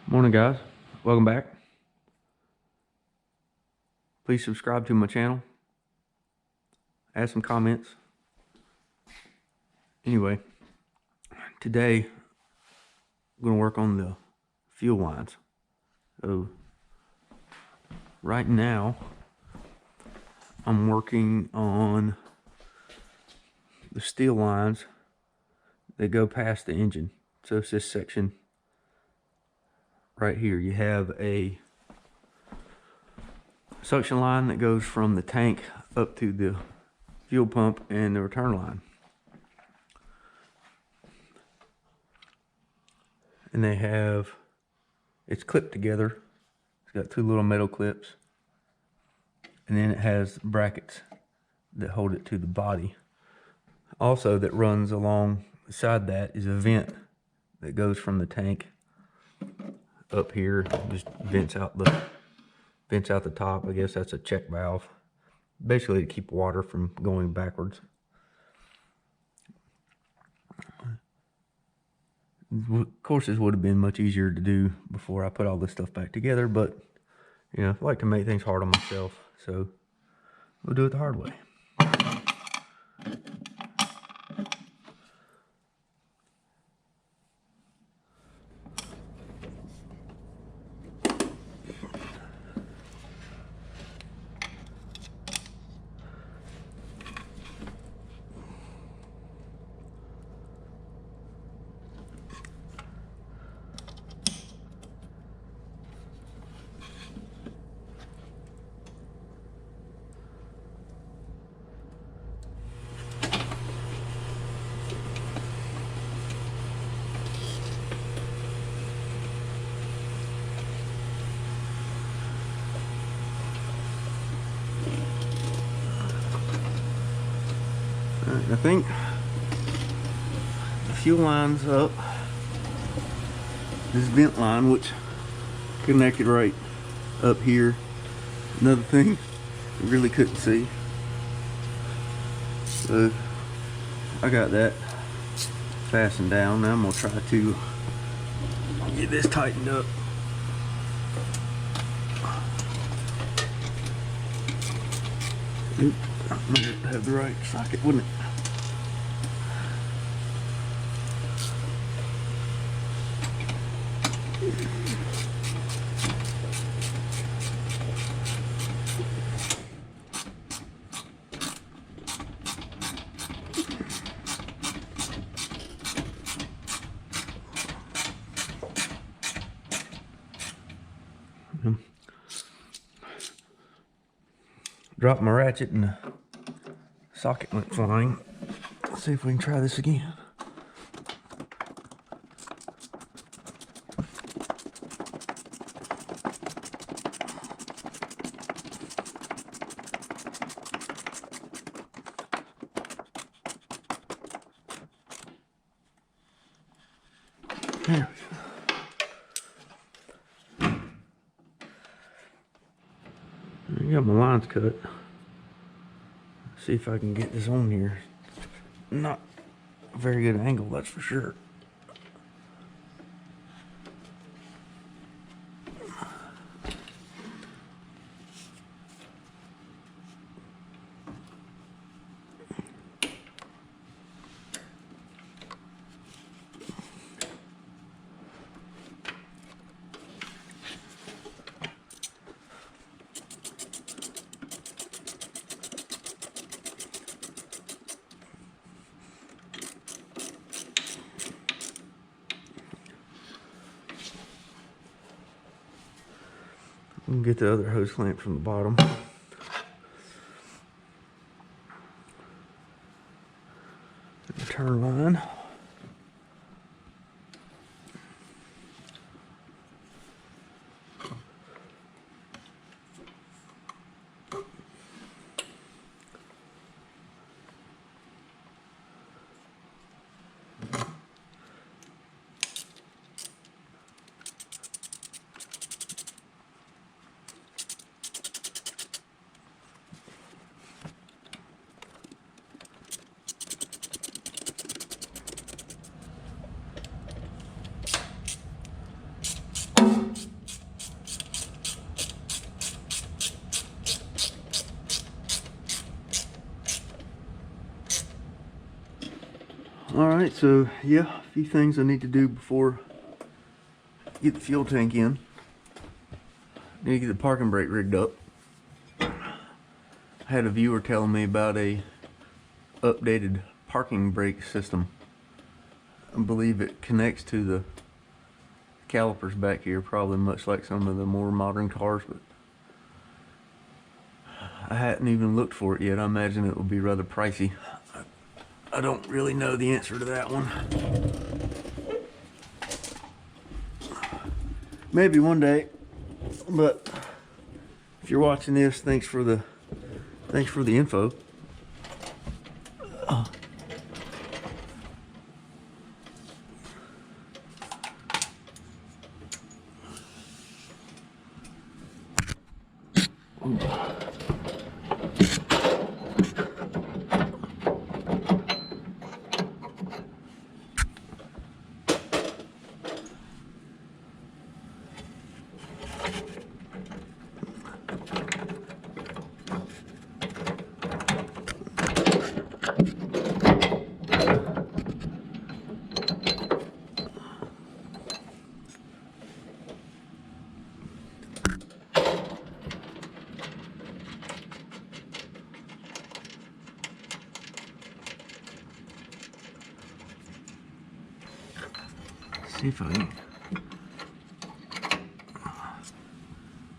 Morning, guys. Welcome back. Please subscribe to my channel. Add some comments. Anyway, today I'm going to work on the fuel lines. So right now I'm working on the steel lines that go past the engine. So it's this section right here. You have a suction line that goes from the tank up to the fuel pump and the return line. And they have, it's clipped together. It's got two little metal clips. And then it has brackets that hold it to the body. Also, that runs alongside that is a vent that goes from the tank up here, just vents out the top. I guess that's a check valve, basically to keep water from going backwards. Of course, this would have been much easier to do before I put all this stuff back together, but you know, I like to make things hard on myself, so we'll do it the hard way. I think the fuel line's up. This vent line, which connected right up here. Another thing I really couldn't see. So I got that fastened down. Now I'm gonna try to get this tightened up. Oop, I might have the right socket, wouldn't it? Dropped my ratchet and the socket went flying. Let's see if we can try this again. There we go. I got my lines cut. Let's see if I can get this on here. Not a very good angle, that's for sure. We'll get the other hose clamp from the bottom. Return line. Alright, so yeah, a few things I need to do before I get the fuel tank in. I need to get the parking brake rigged up. I had a viewer telling me about a updated parking brake system. I believe it connects to the calipers back here, probably much like some of the more modern cars, but I hadn't even looked for it yet. I imagine it will be rather pricey. I don't really know the answer to that one. Maybe one day, but if you're watching this, thanks for the info. See if I can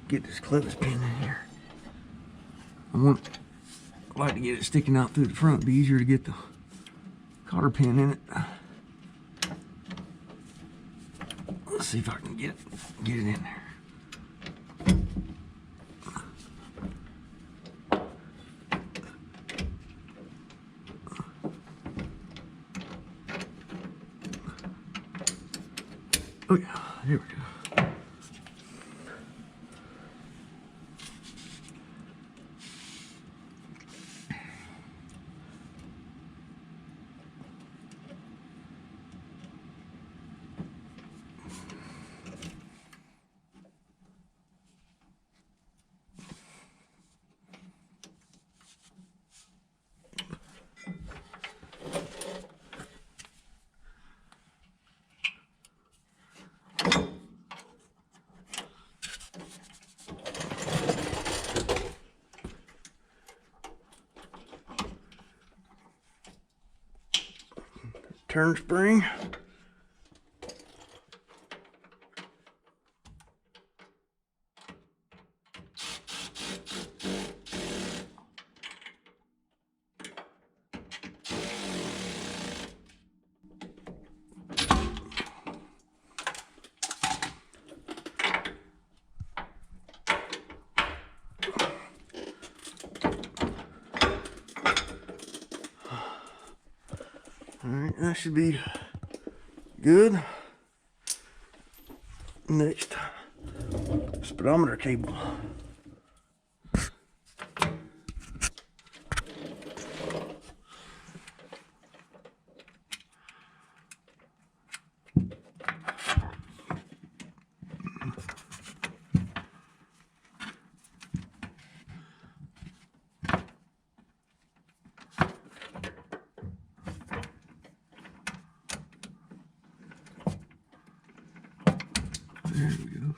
get this clevis pin in here. I'd like to get it sticking out through the front. It'd be easier to get the cotter pin in it. Let's see if I can get it in there. Oh yeah, there we go. Turn spring. Alright, that should be good. Next, speedometer cable. There we go.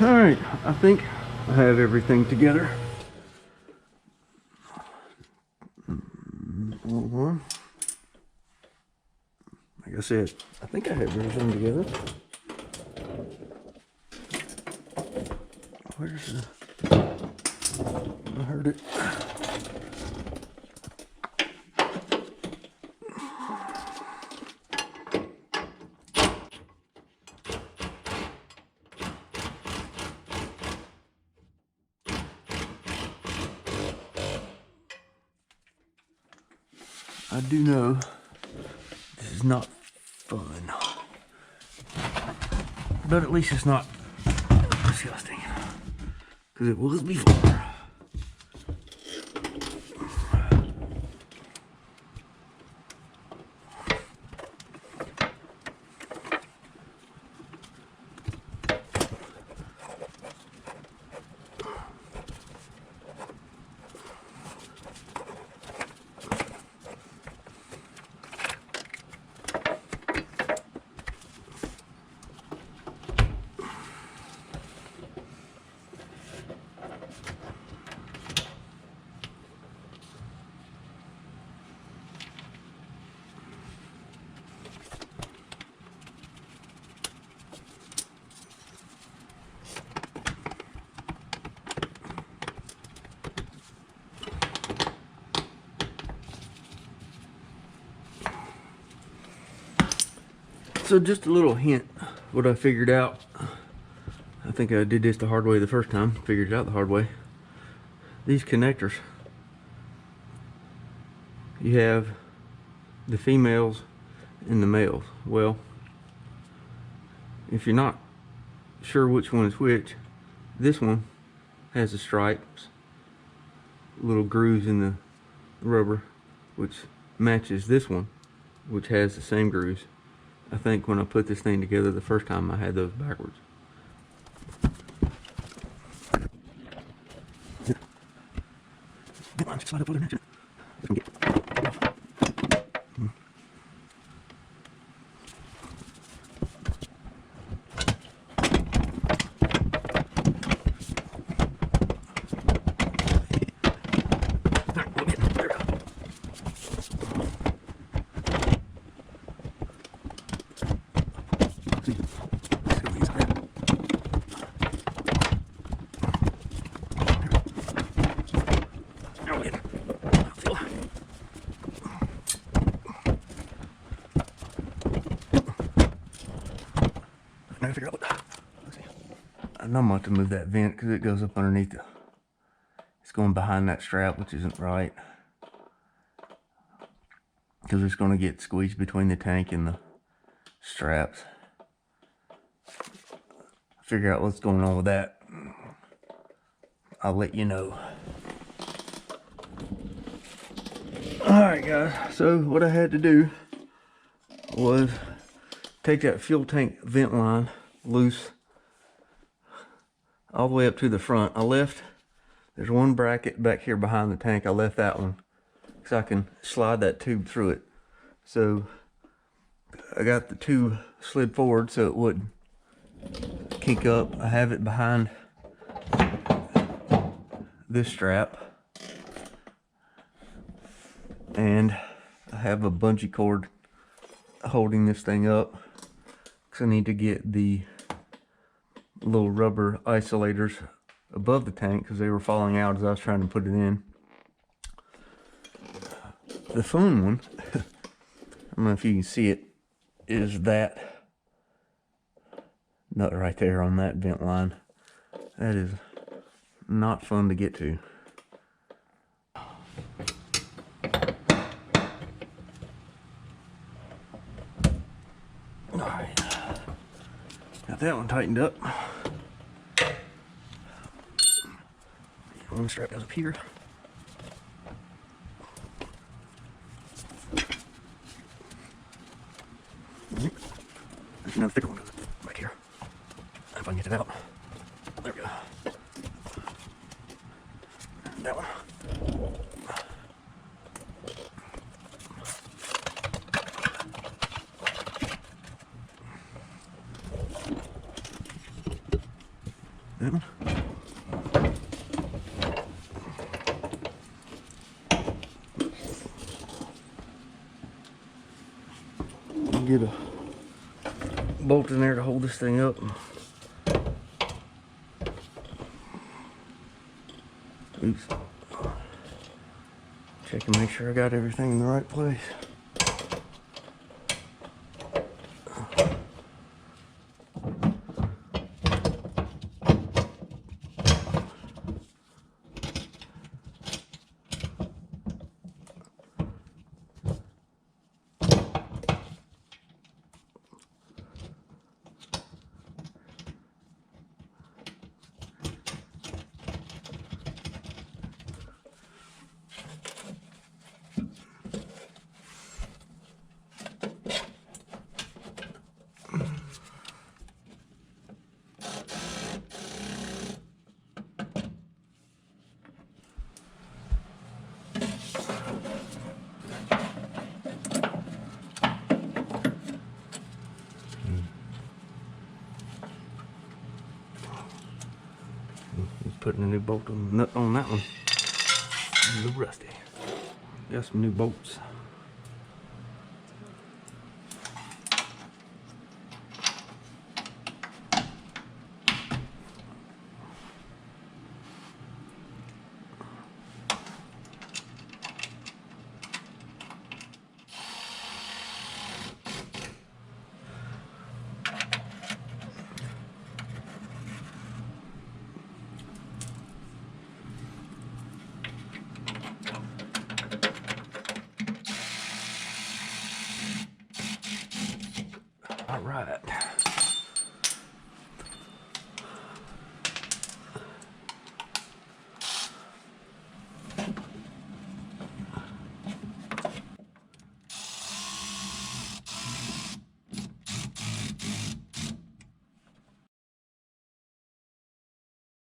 All right, I think I have everything together. Like I said, I think I have everything together. Where's the... I heard it. I do know this is not fun, but at least it's not disgusting, because it was before. So just a little hint, what I figured out. I think I did this the hard way the first time, figured it out the hard way. These connectors, you have the females and the males. Well, if you're not sure which one is which, this one has the stripes, little grooves in the rubber, which matches this one, which has the same grooves. I think when I put this thing together the first time, I had those backwards. I figure out what. Let's see. I know I'm going to move that vent because it goes up underneath the. It's going behind that strap, which isn't right. Because it's going to get squeezed between the tank and the straps. Figure out what's going on with that. I'll let you know. Alright guys, so what I had to do was take that fuel tank vent line loose all the way up to the front. I left, there's one bracket back here behind the tank. I left that one so I can slide that tube through it. So I got the tube slid forward so it wouldn't kink up. I have it behind this strap, and I have a bungee cord holding this thing up because I need to get the little rubber isolators above the tank because they were falling out as I was trying to put it in. The fun one, I don't know if you can see it, is that nut right there on that vent line. That is not fun to get to. Alright, got that one tightened up. One strap goes up here. There's another thicker one right here. If I can get it out. There we go. That one. That one. I'll get a bolt in there to hold this thing up. Oops. Check and make sure I got everything in the right place. putting a new bolt on, nut on that one. A little rusty. Got some new bolts. All right.